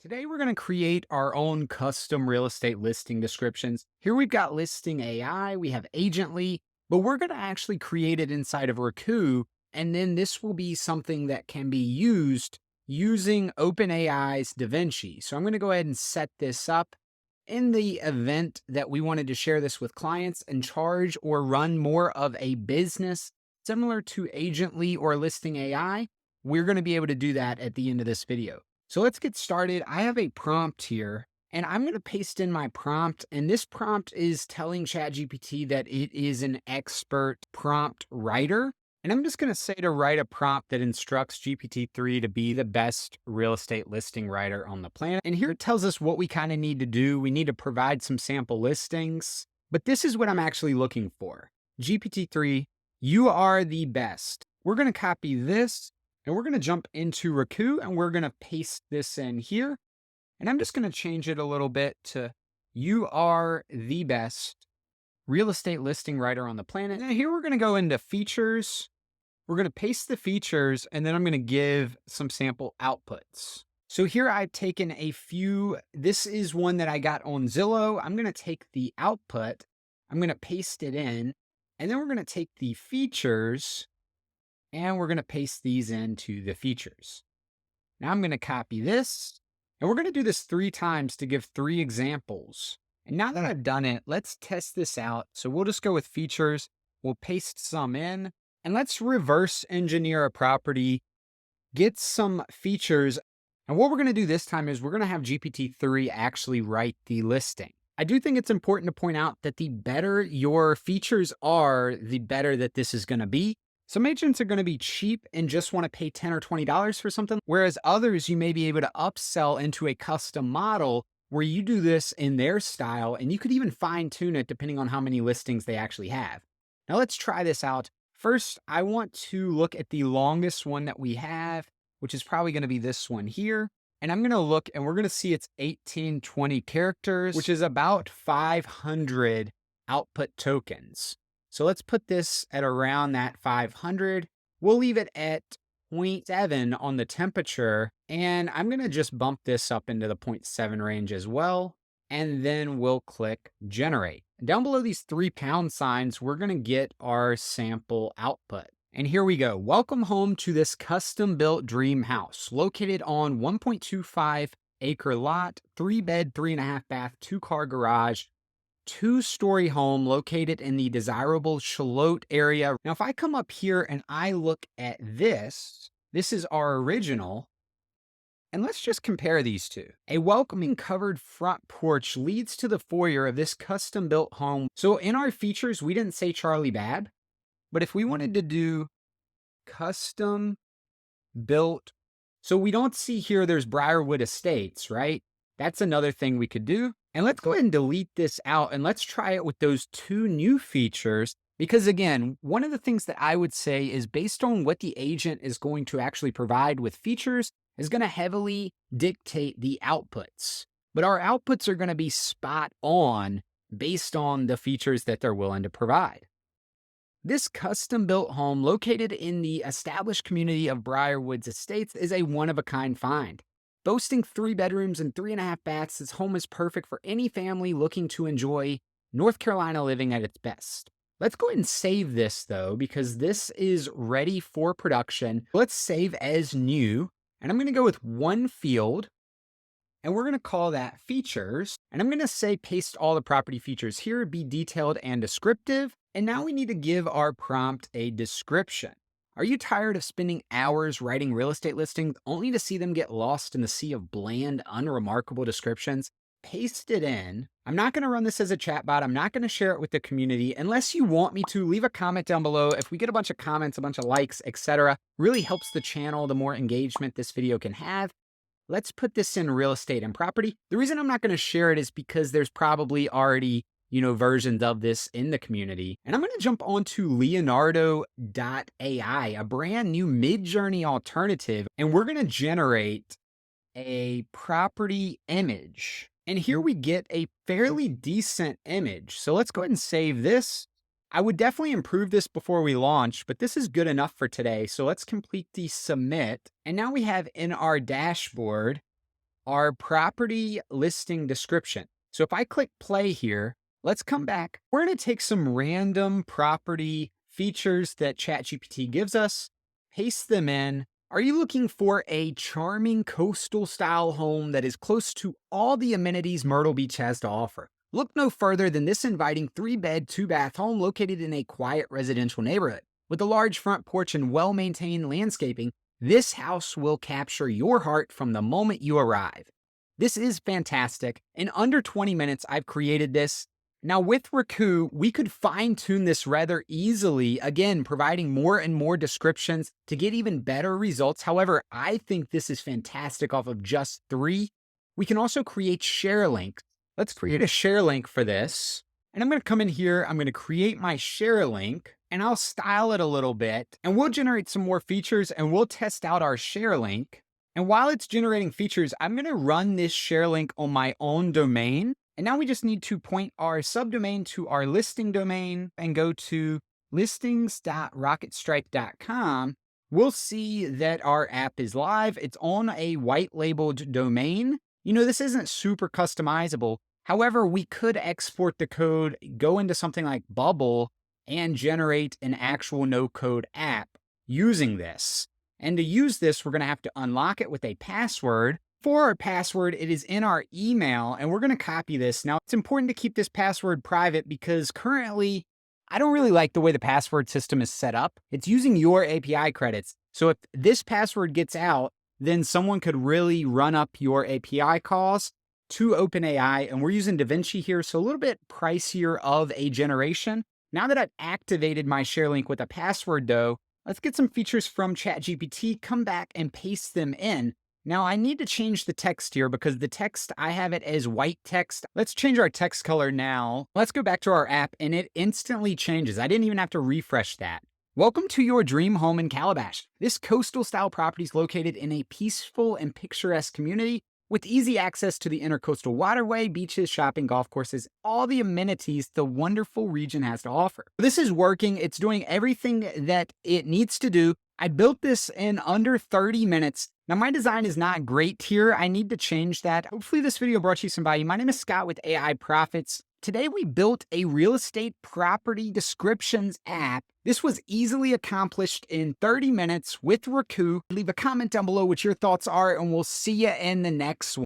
Today, we're going to create our own custom real estate listing descriptions. Here we've got listing AI, we have Agently, but we're going to actually create it inside of Riku. And then this will be something that can be used using OpenAI's Vinci. So I'm going to go ahead and set this up. In the event that we wanted to share this with clients and charge or run more of a business similar to Agently or listing AI, we're going to be able to do that at the end of this video. So let's get started. I have a prompt here and I'm going to paste in my prompt. And this prompt is telling ChatGPT that it is an expert prompt writer. And I'm just going to say to write a prompt that instructs GPT-3 to be the best real estate listing writer on the planet. And here it tells us what we kind of need to do. We need to provide some sample listings, but this is what I'm actually looking for. GPT-3, you are the best. We're going to copy this. And we're going to jump into Riku and we're going to paste this in here. And I'm just going to change it a little bit to you are the best real estate listing writer on the planet. And here we're going to go into features. We're going to paste the features and then I'm going to give some sample outputs. So here I've taken a few. This is one that I got on Zillow. I'm going to take the output. I'm going to paste it in. And then we're going to take the features and we're going to paste these into the features. Now I'm going to copy this and we're going to do this 3 times to give 3 examples. And now that I've done it, let's test this out. So we'll just go with features. We'll paste some in and let's reverse engineer a property, get some features. And what we're going to do this time is we're going to have GPT-3 actually write the listing. I do think it's important to point out that the better your features are, the better that this is going to be. Some agents are going to be cheap and just want to pay $10 or $20 for something, whereas others you may be able to upsell into a custom model where you do this in their style and you could even fine tune it depending on how many listings they actually have. Now let's try this out. First, I want to look at the longest one that we have, which is probably going to be this one here. And I'm going to look and we're going to see it's 1820 characters, which is about 500 output tokens. So let's put this at around that 500. We'll leave it at 0.7 on the temperature. And I'm going to just bump this up into the 0.7 range as well. And then we'll click generate. Down below these 3 pound signs, we're going to get our sample output. And here we go. Welcome home to this custom built dream house located on 1.25 acre lot, 3 bed, 3.5 bath, 2 car garage, 2-story home located in the desirable Charlotte area. Now, if I come up here and I look at this is our original. And let's just compare these two. A welcoming covered front porch leads to the foyer of this custom built home. So in our features, we didn't say Charlie Bab, but if we wanted to do custom built, so we don't see here there's Briarwood Estates, right? That's another thing we could do. And let's go ahead and delete this out and let's try it with those 2 new features. Because again, one of the things that I would say is based on what the agent is going to actually provide with features is going to heavily dictate the outputs. But our outputs are going to be spot on based on the features that they're willing to provide. This custom built home located in the established community of Briarwoods Estates is a one-of-a-kind find. Boasting 3 bedrooms and 3.5 baths, this home is perfect for any family looking to enjoy North Carolina living at its best. Let's go ahead and save this though, because this is ready for production. Let's save as new, and I'm going to go with 1 field, and we're going to call that features. And I'm going to say paste all the property features here, be detailed and descriptive. And now we need to give our prompt a description. Are you tired of spending hours writing real estate listings only to see them get lost in the sea of bland, unremarkable descriptions? Paste it in. I'm not going to run this as a chatbot. I'm not going to share it with the community unless you want me to. Leave a comment down below. If we get a bunch of comments, a bunch of likes, etc., really helps the channel. The more engagement this video can have. Let's put this in real estate and property. The reason I'm not going to share it is because there's probably already versions of this in the community. And I'm going to jump onto Leonardo.ai, a brand new mid-journey alternative. And we're going to generate a property image. And here we get a fairly decent image. So let's go ahead and save this. I would definitely improve this before we launch, but this is good enough for today. So let's complete the submit. And now we have in our dashboard our property listing description. So if I click play here, let's come back. We're going to take some random property features that ChatGPT gives us, paste them in. Are you looking for a charming coastal style home that is close to all the amenities Myrtle Beach has to offer? Look no further than this inviting 3-bed, 2-bath home located in a quiet residential neighborhood. With a large front porch and well-maintained landscaping, this house will capture your heart from the moment you arrive. This is fantastic. In under 20 minutes, I've created this. Now with Riku, we could fine tune this rather easily, again, providing more and more descriptions to get even better results. However, I think this is fantastic off of just 3. We can also create share links. Let's create a share link for this. And I'm going to come in here, I'm going to create my share link and I'll style it a little bit and we'll generate some more features and we'll test out our share link. And while it's generating features, I'm going to run this share link on my own domain. And now we just need to point our subdomain to our listing domain and go to listings.rocketstripe.com. We'll see that our app is live. It's on a white labeled domain. You know, this isn't super customizable. However, we could export the code, go into something like Bubble, and generate an actual no-code app using this. And to use this, we're going to have to unlock it with a password. For our password, it is in our email, and we're going to copy this. Now, it's important to keep this password private because currently, I don't really like the way the password system is set up. It's using your API credits. So if this password gets out, then someone could really run up your API calls to OpenAI, and we're using Vinci here, so a little bit pricier of a generation. Now that I've activated my share link with a password though, let's get some features from ChatGPT, come back and paste them in. Now I need to change the text here because the text, I have it as white text. Let's change our text color now. Let's go back to our app and it instantly changes. I didn't even have to refresh that. Welcome to your dream home in Calabash. This coastal style property is located in a peaceful and picturesque community with easy access to the intercoastal waterway, beaches, shopping, golf courses, all the amenities the wonderful region has to offer. This is working. It's doing everything that it needs to do. I built this in under 30 minutes. Now, my design is not great here. I need to change that. Hopefully this video brought you some value. My name is Scott with aiPROFITz. Today, we built a real estate property descriptions app. This was easily accomplished in 30 minutes with Riku. Leave a comment down below what your thoughts are, and we'll see you in the next one.